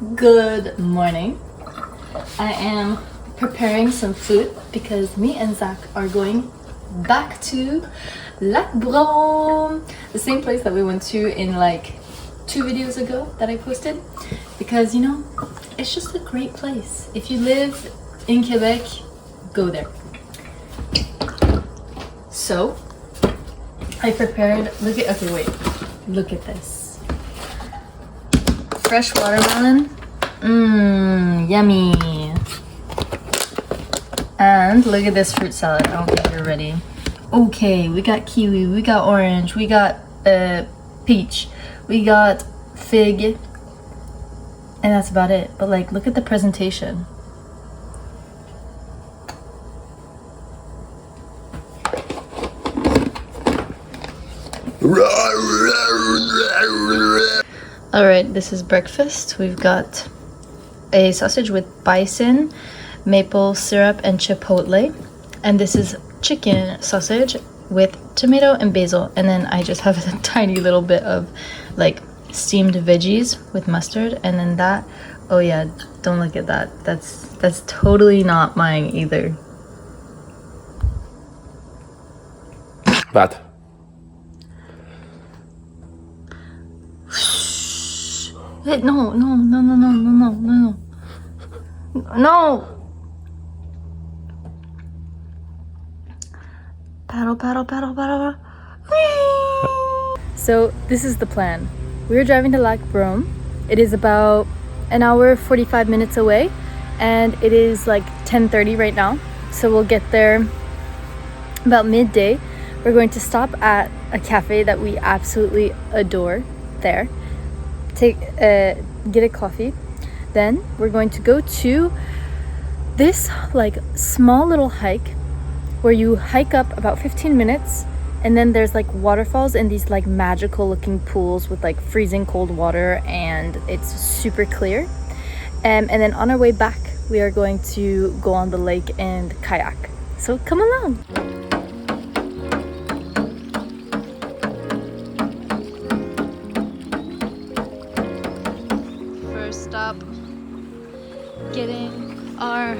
Good morning. I am preparing some food because me and Zach are going back to Lac Brome, the same place that we went to in like 2 videos ago that I posted, because you know, it's just a great place. If you live in Quebec, go there. So I prepared, look at this. Fresh watermelon, yummy. And look at this fruit salad. I don't think you're ready. Okay, we got kiwi, we got orange, we got peach, we got fig, and that's about it. But like, look at the presentation. All right, this is breakfast. We've got a sausage with bison, maple syrup, and chipotle. And this is chicken sausage with tomato and basil. And then I just have a tiny little bit of like steamed veggies with mustard. And then that, oh yeah, don't look at that. That's totally not mine either. Bad. No. Paddle. So this is the plan. We're driving to Lac Brome. It is about an hour 45 minutes away, and it is like 10:30 right now. So we'll get there about midday. We're going to stop at a cafe that we absolutely adore there. Get a coffee. Then we're going to go to this like small little hike where you hike up about 15 minutes, and then there's like waterfalls and these like magical looking pools with like freezing cold water, and it's super clear. And then on our way back we are going to go on the lake and kayak. So come along. Stop getting our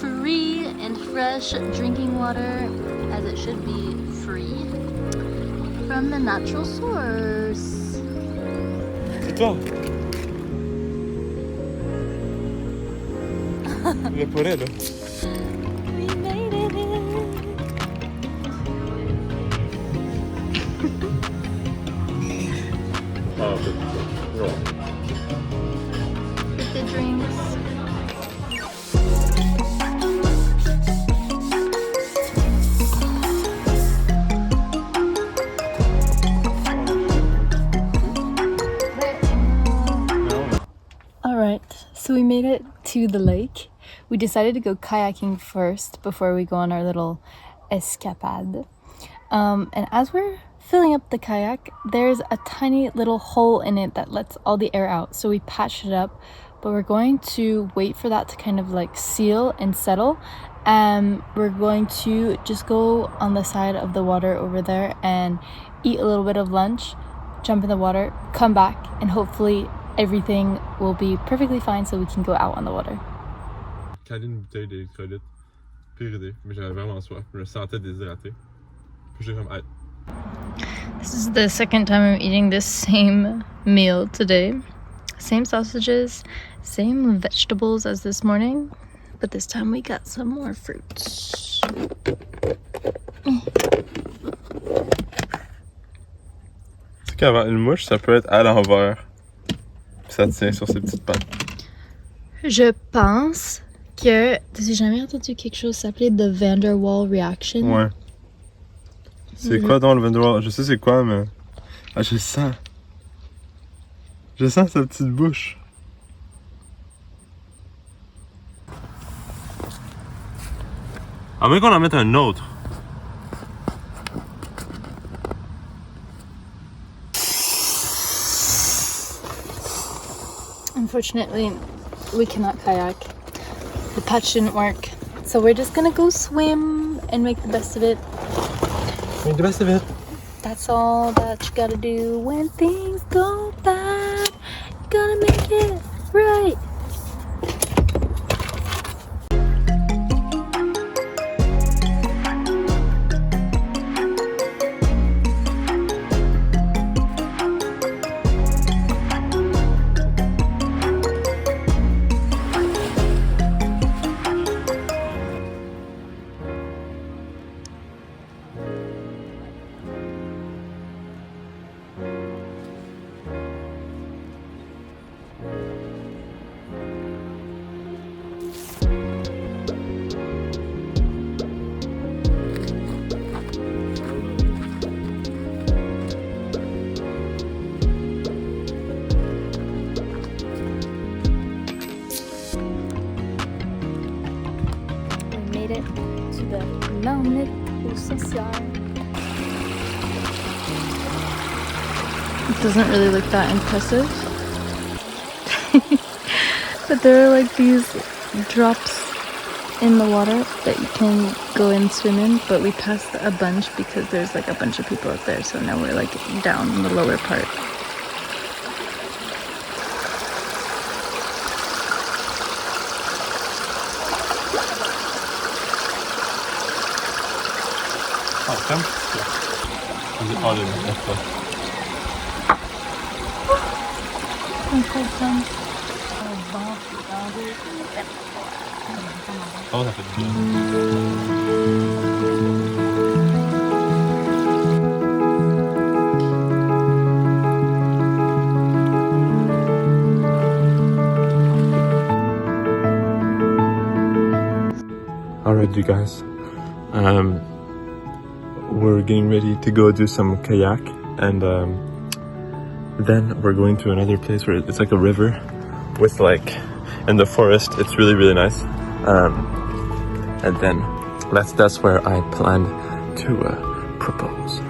free and fresh drinking water, as it should be free, from the natural source. C'est toi. Le poulet là. We made it. Ah, okay. The drinks. All right, so we made it to the lake. We decided to go kayaking first before we go on our little escapade. And as we're filling up the kayak, there's a tiny little hole in it that lets all the air out. So we patched it up, but we're going to wait for that to kind of like seal and settle. We're going to just go on the side of the water over there and eat a little bit of lunch, jump in the water, come back, and hopefully everything will be perfectly fine so we can go out on the water. Caler une bouteille d'électrolyte. Pire idée, mais j'avais vraiment soif. Je me sentais déshydraté. Puis j'ai comme hâte. This is the second time I'm eating this same meal today. Same sausages, same vegetables as this morning, but this time we got some more fruits. Tu sais qu'avant une mouche, ça peut être à l'envers. Puis ça tient sur ses petites pattes. Je pense que... T'as jamais entendu quelque chose s'appeler the Van der Waal reaction? Ouais. C'est quoi donc le Van der Waal? Je sais c'est quoi, mais... Ah, je le sens. Je sens sa petite bouche. À moins qu'on en mette un autre. Unfortunately, we cannot kayak. The patch didn't work. So we're just gonna go swim and make the best of it. Make the best of it. That's all that you gotta do when things go bad. You gotta make it right. l'emmener au social. It doesn't really look that impressive. But there are like these drops in the water that you can go and swim in, but we passed a bunch because there's like a bunch of people up there, so now we're like down in the lower part. Oh, ça fait du bien. Alright, you guys. We're getting ready to go do some kayak, and then we're going to another place where it's like a river with like in the forest. It's really, really nice. And then that's where I plan to propose.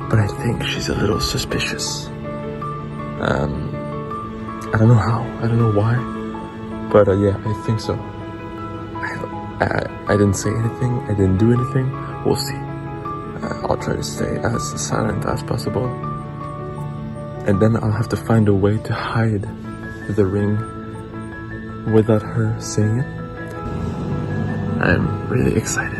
But I think she's a little suspicious. I don't know how, I don't know why, but yeah, I think so. I didn't say anything, I didn't do anything. We'll see. I'll try to stay as silent as possible. And then I'll have to find a way to hide the ring without her seeing it. I'm really excited.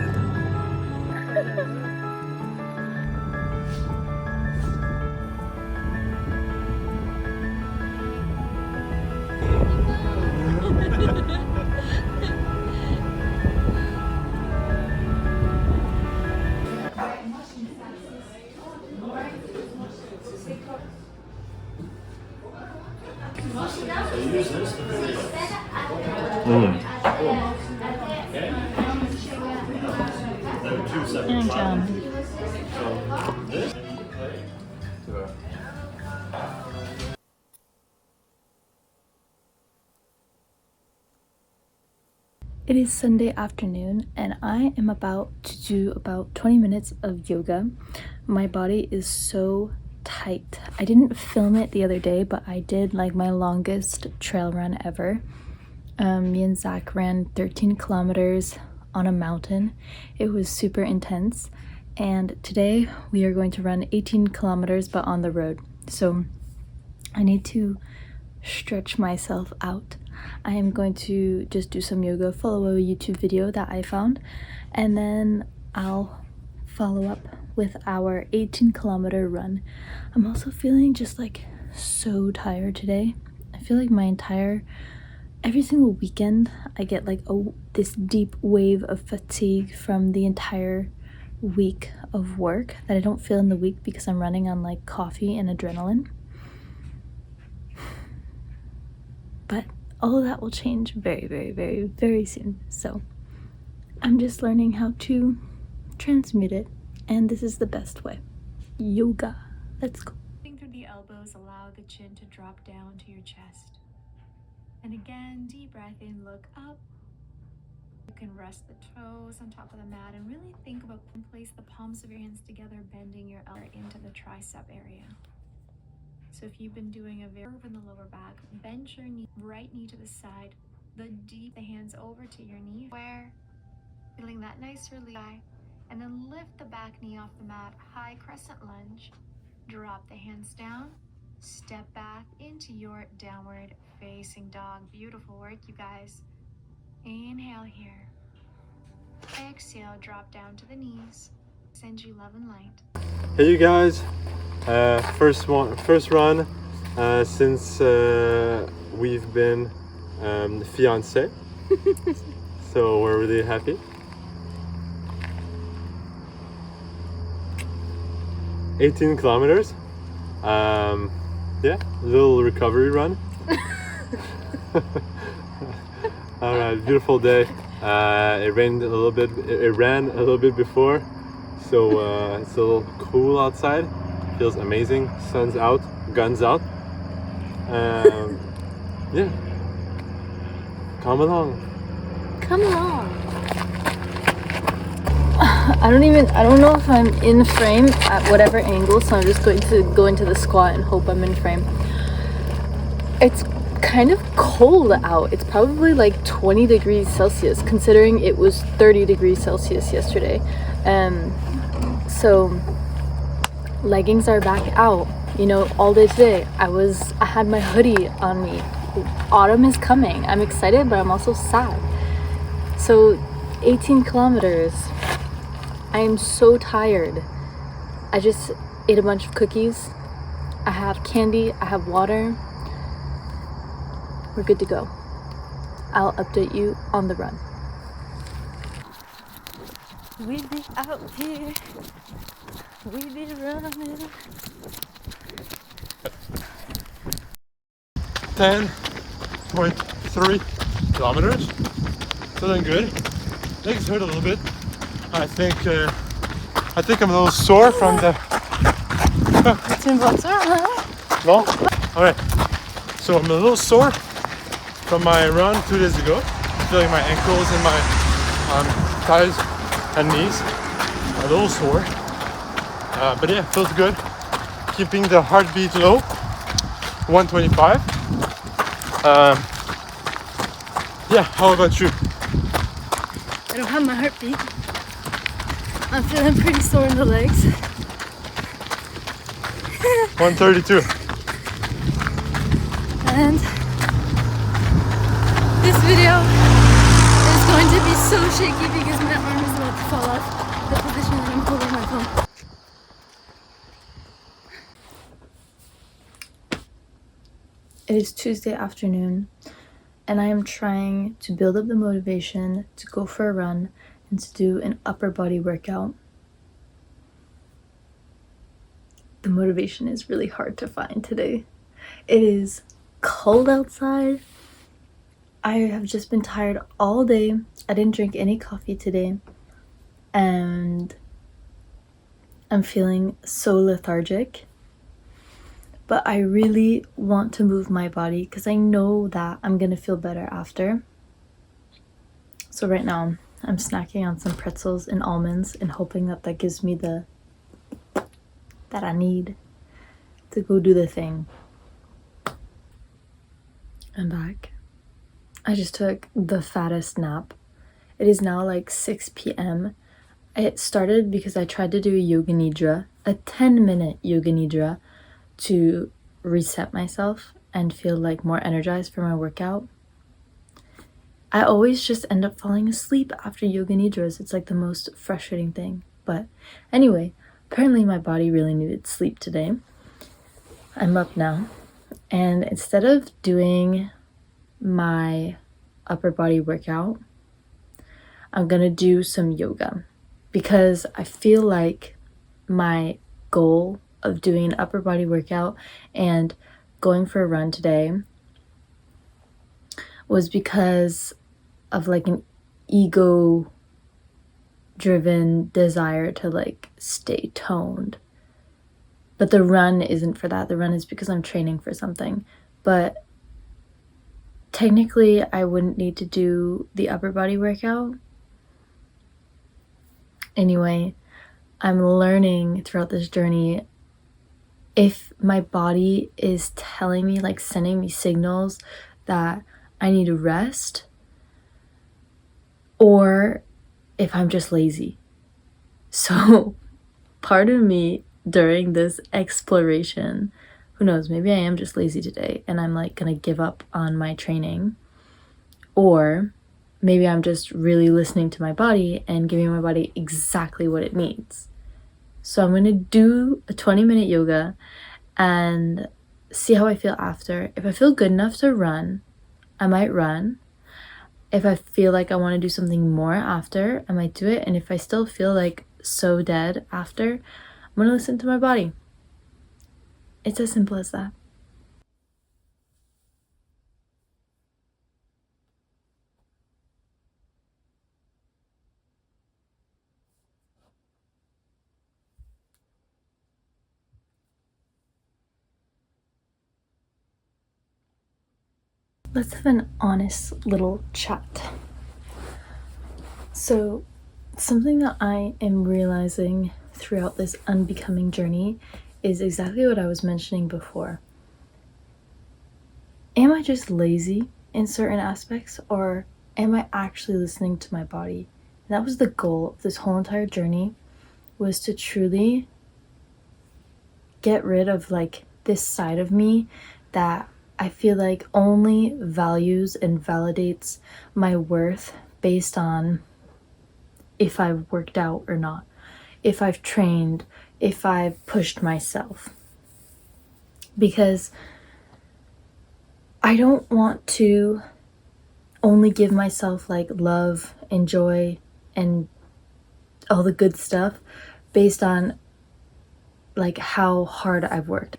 It is Sunday afternoon and I am about to do about 20 minutes of yoga. My body is so tight. I didn't film it the other day, but I did like my longest trail run ever. Me and Zach ran 13 kilometers on a mountain. It was super intense. And today we are going to run 18 kilometers but on the road. So I need to stretch myself out. I am going to just do some yoga, follow a YouTube video that I found, and then I'll follow up with our 18-kilometer run. I'm also feeling just like so tired today. I feel like every single weekend I get like this deep wave of fatigue from the entire week of work that I don't feel in the week because I'm running on like coffee and adrenaline. But all of that will change very, very, very, very soon. So I'm just learning how to transmute it, and this is the best way. Yoga. Let's go. Through the elbows, allow the chin to drop down to your chest. And again, deep breath in, look up. You can rest the toes on top of the mat and really think about and place the palms of your hands together, bending your elbow into the tricep area. So if you've been doing a curve in the lower back, bend your right knee to the side, the hands over to your knee, feeling that nice release, and then lift the back knee off the mat, high crescent lunge, drop the hands down, step back into your downward facing dog. Beautiful work, you guys. Inhale here. Exhale, drop down to the knees. Send you love and light. Hey you guys, first run since we've been fiancé, so we're really happy. 18 kilometers, yeah, a little recovery run. All right, beautiful day. It rained a little bit. It ran a little bit before, so it's a little cool outside. Feels amazing. Sun's out, guns out. Yeah. Come along. Come along. I don't know if I'm in frame at whatever angle, so I'm just going to go into the squat and hope I'm in frame. It's kind of cold out. It's probably like 20 degrees Celsius, considering it was 30 degrees Celsius yesterday. So leggings are back out, you know, all day today. I had my hoodie on me. Autumn is coming. I'm excited, but I'm also sad. So 18 kilometers. I am so tired. I just ate a bunch of cookies. I have candy, I have water. We're good to go. I'll update you on the run. We be out here. We be running. 10.3 kilometers. Feeling good. Legs hurt a little bit. I think I'm a little sore from the. C'est une voiture, hein? No? Alright. So I'm a little sore from my run 2 days ago. Feeling my ankles and my thighs and knees a little sore. But yeah, feels good. Keeping the heartbeat low. 125. Yeah, how about you? I don't have my heartbeat. I'm feeling pretty sore in the legs. 132. And this video is going to be so shaky because my arm is about to fall off the position that I'm holding my phone. It is Tuesday afternoon, and I am trying to build up the motivation to go for a run and to do an upper body workout. The motivation is really hard to find today. It is cold outside. I have just been tired all day. I didn't drink any coffee today, and I'm feeling so lethargic. But I really want to move my body because I know that I'm gonna feel better after. So right now I'm snacking on some pretzels and almonds and hoping that that gives me the that I need to go do the thing. I'm back. I just took the fattest nap. It is now like 6 p.m. It started because I tried to do a yoga nidra, a 10-minute yoga nidra, to reset myself and feel like more energized for my workout. I always just end up falling asleep after yoga nidras. It's like the most frustrating thing. But anyway, apparently my body really needed sleep today. I'm up now, and instead of doing my upper body workout, I'm gonna do some yoga because I feel like my goal of doing an upper body workout and going for a run today was because of like an ego driven desire to like stay toned. But the run isn't for that. The run is because I'm training for something. But technically I wouldn't need to do the upper body workout. Anyway, I'm learning throughout this journey if my body is telling me, like sending me signals that I need to rest, or if I'm just lazy. So part of me during this exploration, who knows, maybe I am just lazy today and I'm like gonna give up on my training, or maybe I'm just really listening to my body and giving my body exactly what it needs. So I'm going to do a 20-minute yoga and see how I feel after. If I feel good enough to run, I might run. If I feel like I want to do something more after, I might do it. And if I still feel like so dead after, I'm going to listen to my body. It's as simple as that. Let's have an honest little chat. So Something that I am realizing throughout this unbecoming journey is exactly what I was mentioning before. Am I just lazy in certain aspects, or am I actually listening to my body? And that was the goal of this whole entire journey, was to truly get rid of like this side of me that I feel like only values and validates my worth based on if I've worked out or not, if I've trained, if I've pushed myself. Because I don't want to only give myself like love and joy and all the good stuff based on like how hard I've worked.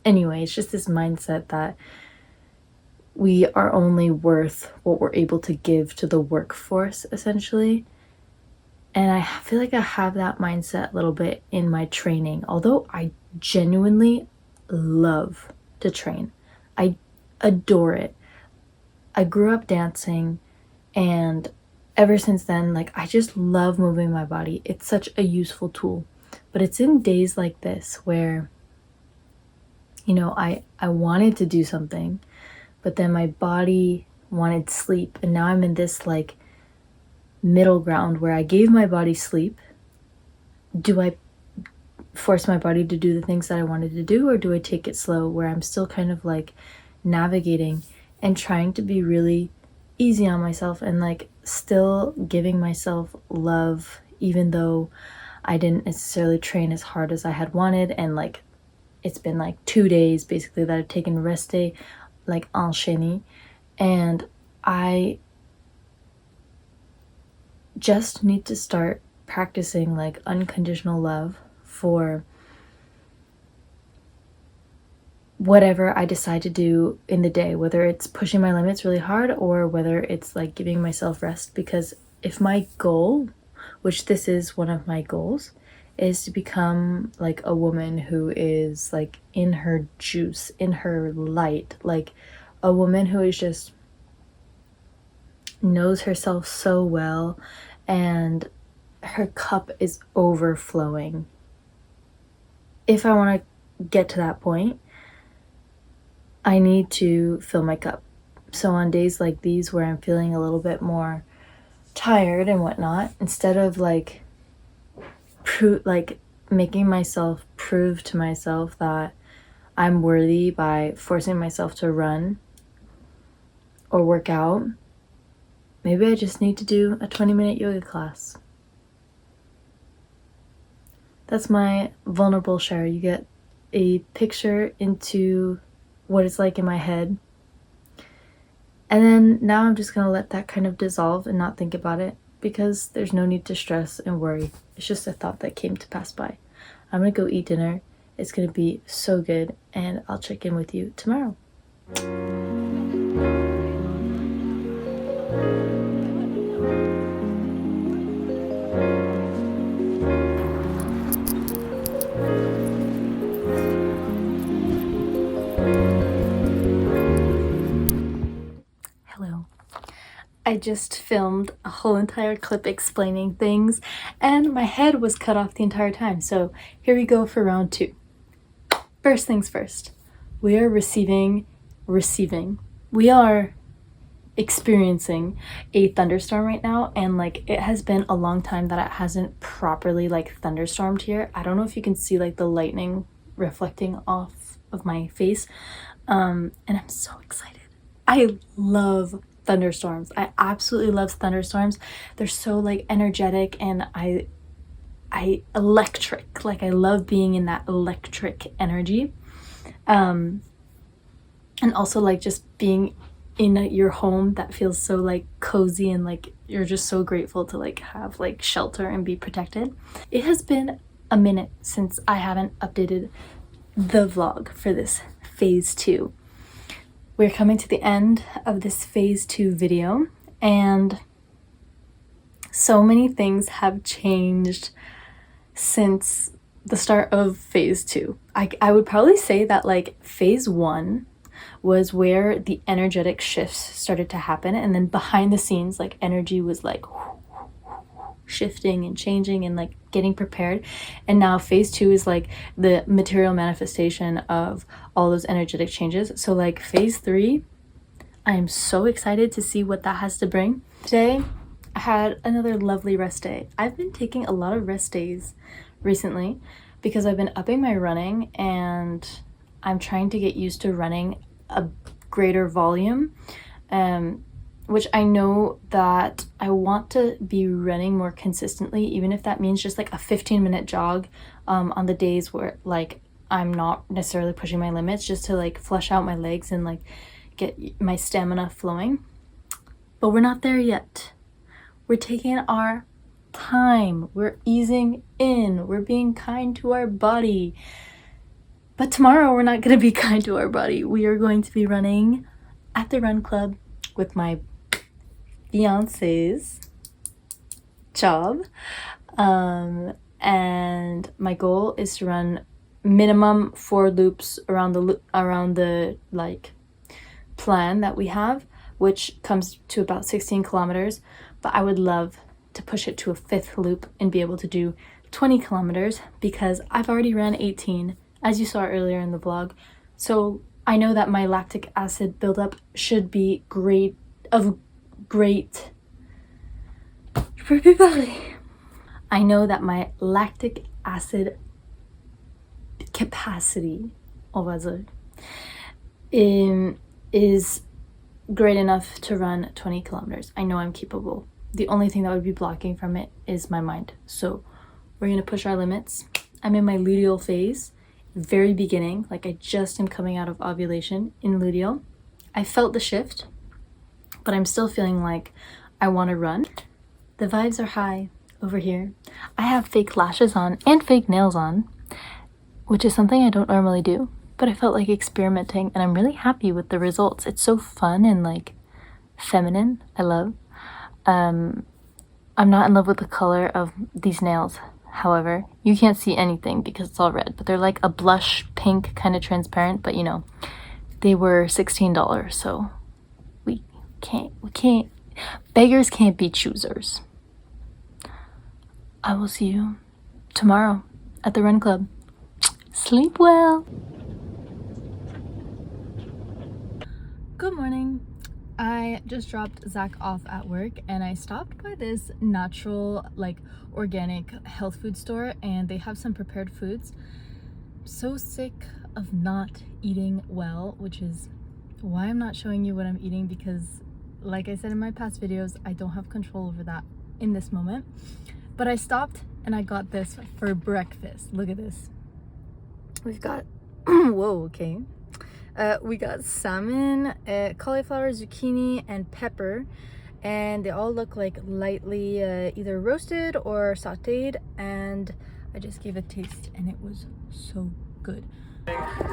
Anyway, it's just this mindset that we are only worth what we're able to give to the workforce, essentially. And I feel like I have that mindset a little bit in my training, although I genuinely love to train. I adore it. I grew up dancing, and ever since then, like, I just love moving my body. It's such a useful tool. But it's in days like this where, you know, I wanted to do something, but then my body wanted sleep. And now I'm in this like middle ground where I gave my body sleep. Do I force my body to do the things that I wanted to do, or do I take it slow, where I'm still kind of like navigating and trying to be really easy on myself and like still giving myself love, even though I didn't necessarily train as hard as I had wanted. And like it's been like 2 days basically that I've taken rest day, like enchaîné, and I just need to start practicing like unconditional love for whatever I decide to do in the day, whether it's pushing my limits really hard or whether it's like giving myself rest. Because if my goal, which this is one of my goals, is to become like a woman who is like in her juice, in her light, like a woman who is just knows herself so well and her cup is overflowing. If I want to get to that point, I need to fill my cup. So on days like these where I'm feeling a little bit more tired and whatnot, instead of like making myself prove to myself that I'm worthy by forcing myself to run or work out, maybe I just need to do a 20-minute yoga class. That's my vulnerable share. You get a picture into what it's like in my head. And then now I'm just going to let that kind of dissolve and not think about it, because there's no need to stress and worry. It's just a thought that came to pass by. I'm going to go eat dinner. It's going to be so good, and I'll check in with you tomorrow. Hello. I just filmed a whole entire clip explaining things, and my head was cut off the entire time. So here we go for round 2. First things first, we are receiving. We are experiencing a thunderstorm right now, and like it has been a long time that it hasn't properly like thunderstormed here. I don't know if you can see like the lightning reflecting off of my face, and I'm so excited. I love thunderstorms. I absolutely love thunderstorms. They're so like energetic, and I electric. Like I love being in that electric energy. And also like just being in your home that feels so like cozy, and like you're just so grateful to like have like shelter and be protected. It has been a minute since I haven't updated the vlog for this phase 2. We're coming to the end of this phase 2 video, and so many things have changed since the start of phase 2. I would probably say that like phase 1 was where the energetic shifts started to happen, and then behind the scenes like energy was like shifting and changing and like getting prepared. And now phase 2 is like the material manifestation of all those energetic changes. So like phase 3, I am so excited to see what that has to bring. Today I had another lovely rest day. I've been taking a lot of rest days recently because I've been upping my running and I'm trying to get used to running a greater volume, which I know that I want to be running more consistently, even if that means just like a 15-minute jog on the days where like I'm not necessarily pushing my limits, just to like flush out my legs and like get my stamina flowing. But we're not there yet. We're taking our time. We're easing in. We're being kind to our body. But tomorrow we're not going to be kind to our body. We are going to be running at the run club with my fiance's job. And my goal is to run minimum 4 loops around the like plan that we have, which comes to about 16 kilometers. But I would love to push it to a 5th loop and be able to do 20 kilometers because I've already ran 18, as you saw earlier in the vlog. So I know that my lactic acid buildup should be great for everybody. I know that my lactic acid capacity, on va dire, is great enough to run 20 kilometers. I know I'm capable. The only thing that would be blocking from it is my mind. So we're gonna push our limits. I'm in my luteal phase, very beginning, like I just am coming out of ovulation in luteal. I felt the shift, but I'm still feeling like I want to run. The vibes are high over here. I have fake lashes on and fake nails on, which is something I don't normally do, but I felt like experimenting and I'm really happy with the results. It's so fun and like feminine. I love. I'm not in love with the color of these nails. However, you can't see anything because it's all red, but they're like a blush pink, kind of transparent, but you know, they were $16, so we can't, beggars can't be choosers. I will see you tomorrow at the run club. Sleep well. Good morning. I just dropped Zach off at work and I stopped by this natural, like organic health food store, and they have some prepared foods. So sick of not eating well, which is why I'm not showing you what I'm eating, because like I said in my past videos, I don't have control over that in this moment. But I stopped and I got this for breakfast. Look at this. We've got whoa, okay. We got salmon, cauliflower, zucchini, and pepper, and they all look like lightly either roasted or sauteed, and I just gave a taste and it was so good. Yes!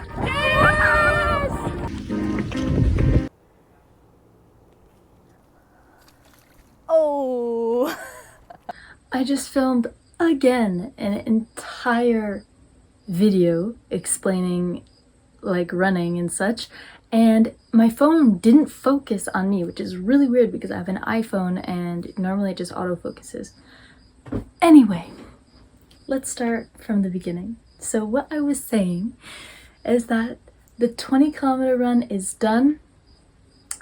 Oh! I just filmed again an entire video explaining like running and such, and my phone didn't focus on me, which is really weird because I have an iPhone and normally it just autofocuses. Anyway, let's start from the beginning. So what I was saying is that the 20-kilometer run is done.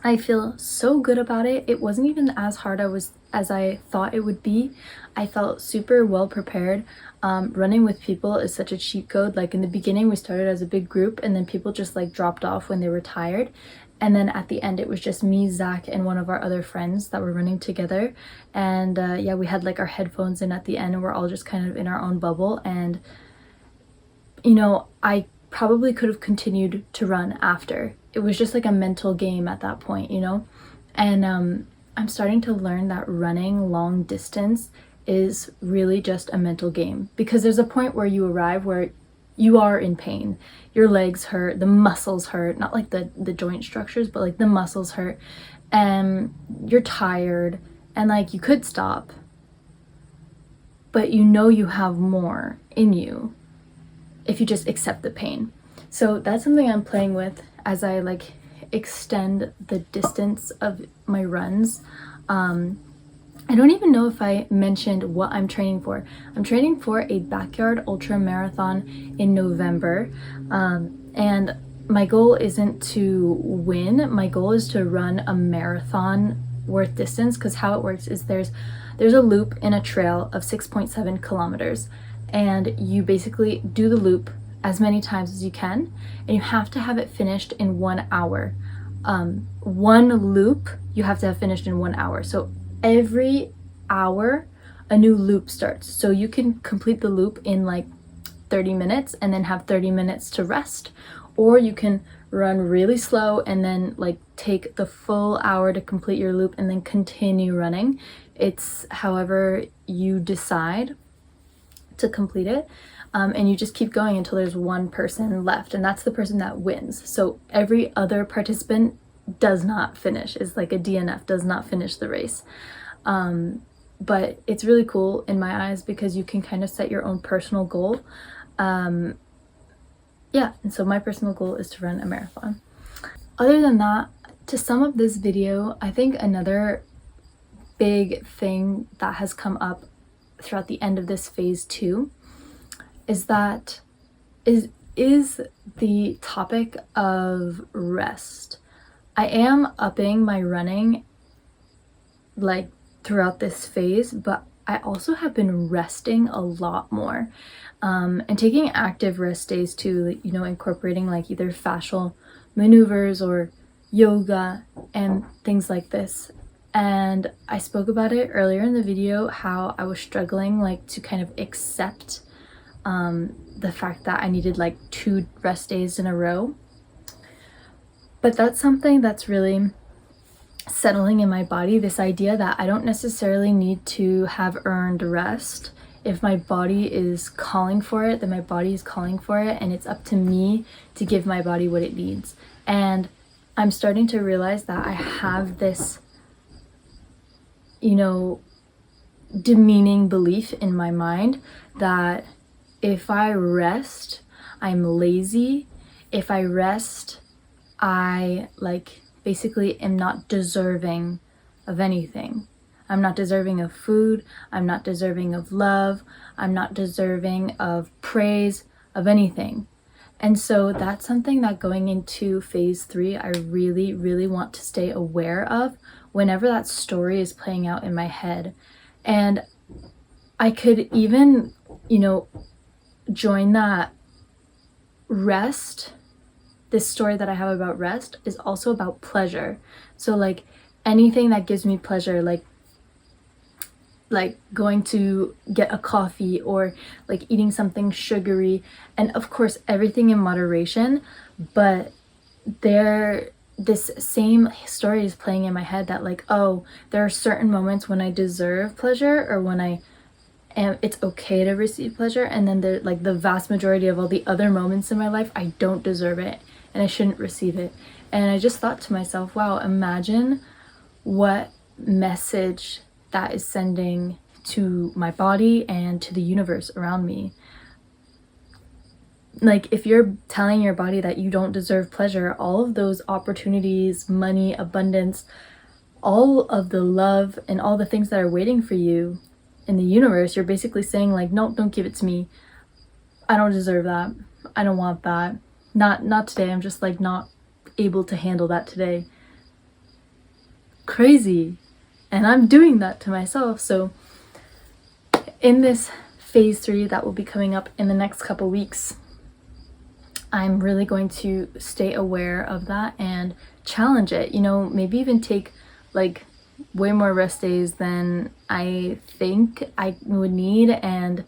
I feel so good about it. It wasn't even as hard as I thought it would be. I felt super well prepared. Running with people is such a cheat code. Like in the beginning we started as a big group and then people just like dropped off when they were tired, and then at the end it was just me, Zach, and one of our other friends that were running together. And yeah, we had like our headphones in at the end and we're all just kind of in our own bubble. And you know, I probably could have continued to run after. It was just like a mental game at that point, you know. And I'm starting to learn that running long distance is really just a mental game, because there's a point where you arrive where you are in pain. Your legs hurt, the muscles hurt, not like the joint structures, but like the muscles hurt, and you're tired, and like you could stop, but you know you have more in you if you just accept the pain. So that's something I'm playing with as I like extend the distance of my runs. I don't even know if I mentioned what I'm training for. I'm training for a backyard ultra marathon in November, and my goal isn't to win. My goal is to run a marathon worth distance, because how it works is there's a loop in a trail of 6.7 kilometers, and you basically do the loop as many times as you can, and you have to have it finished in 1 hour. One loop you have to have finished in 1 hour. So every hour a new loop starts. So you can complete the loop in like 30 minutes and then have 30 minutes to rest, or you can run really slow and then like take the full hour to complete your loop and then continue running. It's however you decide to complete it. And you just keep going until there's one person left, and that's the person that wins. So every other participant does not finish, is like a DNF, does not finish the race. But it's really cool in my eyes because you can kind of set your own personal goal. Yeah, and so my personal goal is to run a marathon. Other than that, to sum up this video, I think another big thing that has come up throughout the end of this phase 2 is the topic of rest. I am upping my running like throughout this phase, but I also have been resting a lot more, and taking active rest days too, you know, incorporating like either fascial maneuvers or yoga and things like this. And I spoke about it earlier in the video, how I was struggling like to kind of accept the fact that I needed like 2 rest days in a row. But that's something that's really settling in my body, this idea that I don't necessarily need to have earned rest. If my body is calling for it, then my body is calling for it, and it's up to me to give my body what it needs. And I'm starting to realize that I have this, you know, demeaning belief in my mind that if I rest, I'm lazy. If I rest, I like basically am not deserving of anything. I'm not deserving of food. I'm not deserving of love. I'm not deserving of praise, of anything. And so that's something that going into phase 3, I really, really want to stay aware of whenever that story is playing out in my head. And I could even, you know, join that rest. This story that I have about rest is also about pleasure. So like anything that gives me pleasure, like going to get a coffee or like eating something sugary, and of course everything in moderation, but this same story is playing in my head that like, oh, there are certain moments when I deserve pleasure, or when it's okay to receive pleasure, and then there like the vast majority of all the other moments in my life I don't deserve it and I shouldn't receive it. And I just thought to myself, wow, imagine what message that is sending to my body and to the universe around me. Like if you're telling your body that you don't deserve pleasure, all of those opportunities, money, abundance, all of the love and all the things that are waiting for you in the universe, you're basically saying like, nope, don't give it to me. I don't deserve that. I don't want that. Not today. I'm just like not able to handle that today. Crazy. And I'm doing that to myself. So in this phase 3 that will be coming up in the next couple weeks, I'm really going to stay aware of that and challenge it. You know, maybe even take like way more rest days than I think I would need, and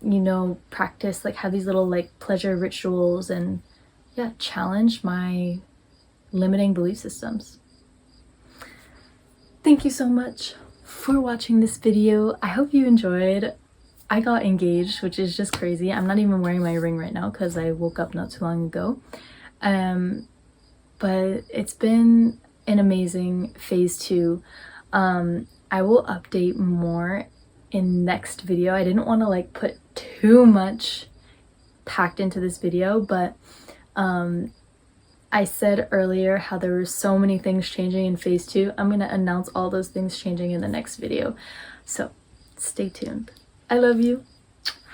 you know, practice like have these little like pleasure rituals, and yeah, challenge my limiting belief systems. Thank you so much for watching this video. I hope you enjoyed. I got engaged, which is just crazy. I'm not even wearing my ring right now because I woke up not too long ago. But it's been an amazing phase 2. I will update more in next video. I didn't want to like put too much packed into this video, but I said earlier how there were so many things changing in phase 2. I'm gonna announce all those things changing in the next video. So stay tuned. I love you.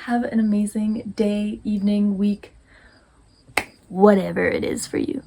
Have an amazing day, evening, week, whatever it is for you.